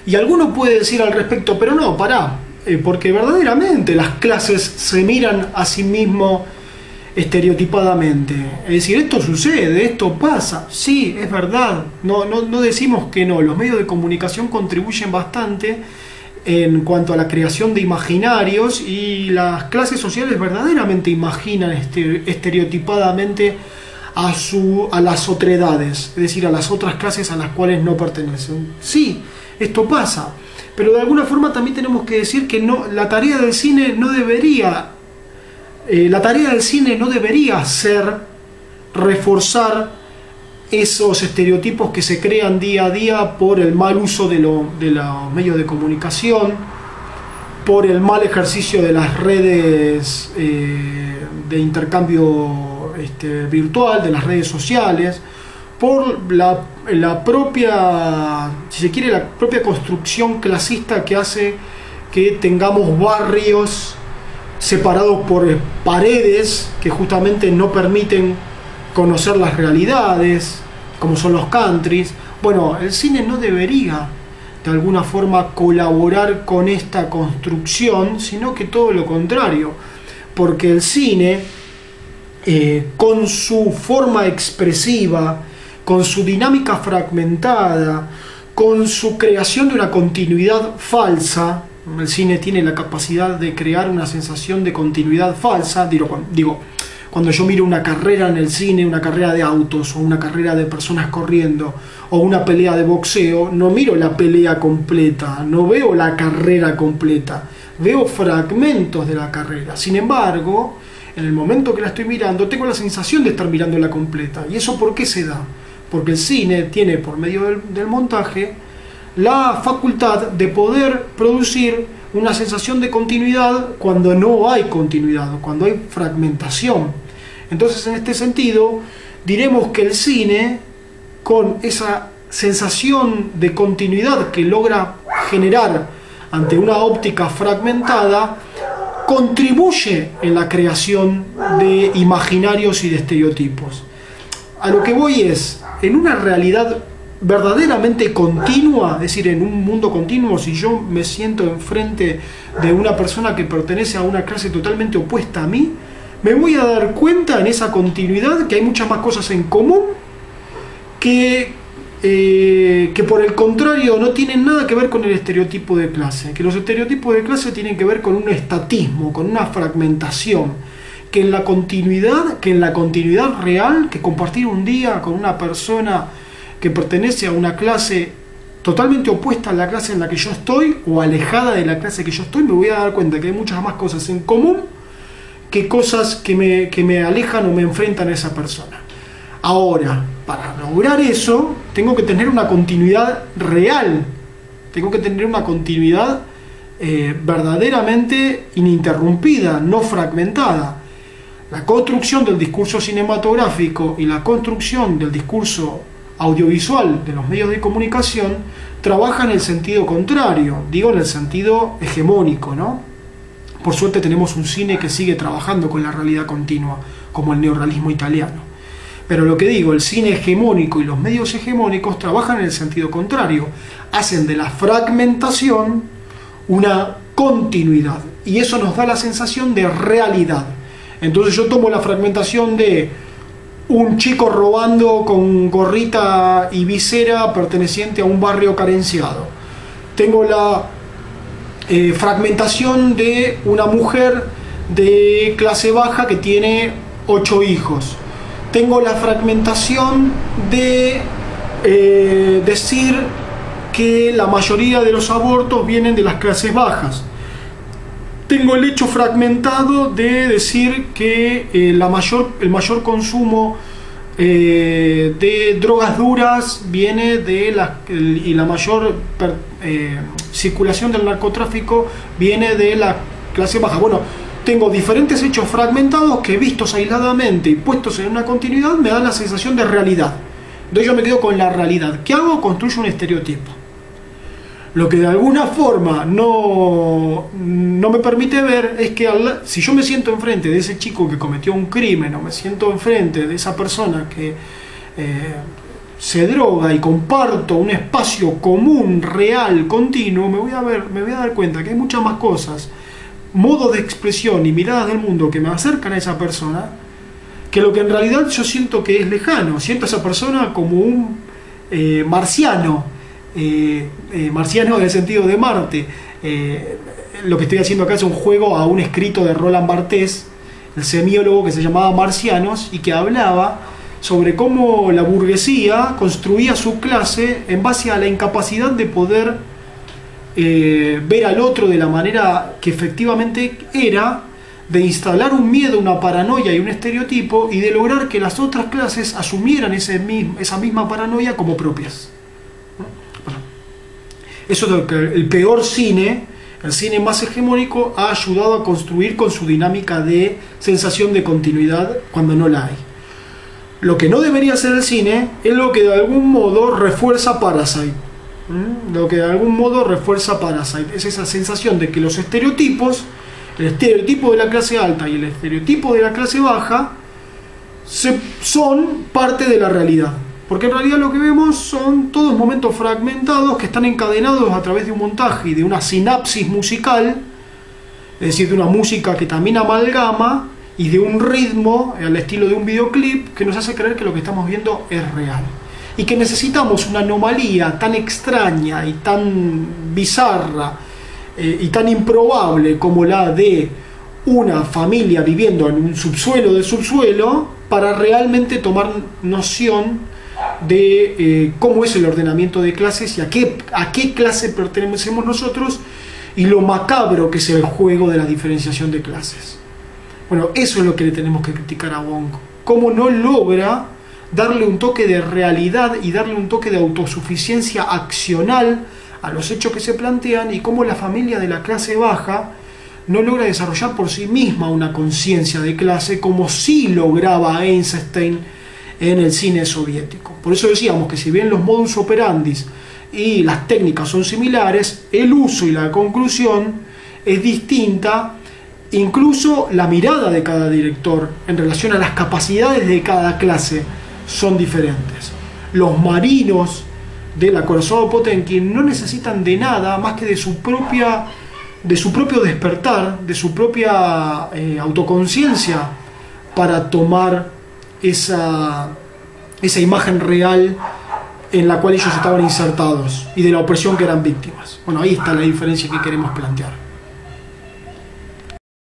Y alguno puede decir al respecto, pero no, pará, porque verdaderamente las clases se miran a sí mismos estereotipadamente. Es decir, esto sucede, esto pasa, sí, es verdad, no decimos que no, los medios de comunicación contribuyen bastante en cuanto a la creación de imaginarios, y las clases sociales verdaderamente imaginan estereotipadamente a las otredades, es decir, a las otras clases a las cuales no pertenecen. Sí, esto pasa, pero de alguna forma también tenemos que decir que no, la tarea del cine no debería ser reforzar esos estereotipos que se crean día a día por el mal uso de los medios de comunicación, por el mal ejercicio de las redes de intercambio virtual, de las redes sociales, por la propia, si se quiere, la propia construcción clasista que hace que tengamos barrios separados por paredes que justamente no permiten conocer las realidades, como son los countries. Bueno, el cine no debería de alguna forma colaborar con esta construcción, sino que todo lo contrario, porque el cine, con su forma expresiva, con su dinámica fragmentada, con su creación de una continuidad falsa, el cine tiene la capacidad de crear una sensación de continuidad falsa. Cuando yo miro una carrera en el cine, una carrera de autos, o una carrera de personas corriendo, o una pelea de boxeo, no miro la pelea completa, no veo la carrera completa, veo fragmentos de la carrera. Sin embargo, en el momento que la estoy mirando, tengo la sensación de estar mirando la completa. ¿Y eso por qué se da? Porque el cine tiene, por medio del montaje, la facultad de poder producir una sensación de continuidad cuando no hay continuidad, cuando hay fragmentación. Entonces, en este sentido, diremos que el cine, con esa sensación de continuidad que logra generar ante una óptica fragmentada, contribuye en la creación de imaginarios y de estereotipos. A lo que voy es, en una realidad verdaderamente continua, es decir, en un mundo continuo, si yo me siento enfrente de una persona que pertenece a una clase totalmente opuesta a mí, me voy a dar cuenta en esa continuidad que hay muchas más cosas en común que por el contrario no tienen nada que ver con el estereotipo de clase, que los estereotipos de clase tienen que ver con un estatismo, con una fragmentación, que en la continuidad real, que compartir un día con una persona que pertenece a una clase totalmente opuesta a la clase en la que yo estoy, o alejada de la clase que yo estoy, me voy a dar cuenta que hay muchas más cosas en común que cosas que me alejan o me enfrentan a esa persona. Ahora, para lograr eso, tengo que tener una continuidad real, tengo que tener una continuidad verdaderamente ininterrumpida, no fragmentada. La construcción del discurso cinematográfico y la construcción del discurso audiovisual de los medios de comunicación trabaja en el sentido contrario, digo en el sentido hegemónico, ¿no? Por suerte tenemos un cine que sigue trabajando con la realidad continua, como el neorrealismo italiano. Pero lo que digo, el cine hegemónico y los medios hegemónicos trabajan en el sentido contrario, hacen de la fragmentación una continuidad, y eso nos da la sensación de realidad. Entonces yo tomo la fragmentación de un chico robando con gorrita y visera perteneciente a un barrio carenciado. Tengo la fragmentación de una mujer de clase baja que tiene 8 hijos. Tengo la fragmentación de decir que la mayoría de los abortos vienen de las clases bajas. Tengo el hecho fragmentado de decir que el mayor consumo de drogas duras viene de y la mayor circulación del narcotráfico viene de la clase baja. Bueno, tengo diferentes hechos fragmentados que, vistos aisladamente y puestos en una continuidad, me dan la sensación de realidad. Entonces yo me quedo con la realidad. ¿Qué hago? Construyo un estereotipo. Lo que de alguna forma no me permite ver es que si yo me siento enfrente de ese chico que cometió un crimen, o me siento enfrente de esa persona que se droga y comparto un espacio común, real, continuo, me voy a dar cuenta que hay muchas más cosas, modos de expresión y miradas del mundo que me acercan a esa persona, que lo que en realidad yo siento que es lejano. Siento a esa persona como un marciano, marciano en el sentido de Marte. Lo que estoy haciendo acá es un juego a un escrito de Roland Barthes, el semiólogo, que se llamaba Marcianos, y que hablaba sobre cómo la burguesía construía su clase en base a la incapacidad de poder ver al otro de la manera que efectivamente era, de instalar un miedo, una paranoia y un estereotipo, y de lograr que las otras clases asumieran esa misma paranoia como propias. Bueno, eso es lo que el peor cine, el cine más hegemónico, ha ayudado a construir con su dinámica de sensación de continuidad cuando no la hay. Lo que no debería ser el cine es lo que de algún modo refuerza Parasite. Lo que de algún modo refuerza Parasite es esa sensación de que los estereotipos, el estereotipo de la clase alta y el estereotipo de la clase baja, son parte de la realidad. Porque en realidad lo que vemos son todos momentos fragmentados que están encadenados a través de un montaje y de una sinapsis musical, es decir, de una música que también amalgama, y de un ritmo al estilo de un videoclip que nos hace creer que lo que estamos viendo es real. Y que necesitamos una anomalía tan extraña y tan bizarra y tan improbable como la de una familia viviendo en un subsuelo del subsuelo para realmente tomar noción de cómo es el ordenamiento de clases y a qué clase pertenecemos nosotros, y lo macabro que es el juego de la diferenciación de clases. Bueno, eso es lo que le tenemos que criticar a Wong. Cómo no logra darle un toque de realidad y darle un toque de autosuficiencia accional a los hechos que se plantean, y cómo la familia de la clase baja no logra desarrollar por sí misma una conciencia de clase como sí lograba Eisenstein en el cine soviético. Por eso decíamos que si bien los modus operandis y las técnicas son similares, el uso y la conclusión es distinta. Incluso la mirada de cada director en relación a las capacidades de cada clase son diferentes. Los marinos del acorazado Potemkin no necesitan de nada más que de su propio despertar, de su propia autoconciencia, para tomar esa imagen real en la cual ellos estaban insertados y de la opresión que eran víctimas. Bueno, ahí está la diferencia que queremos plantear.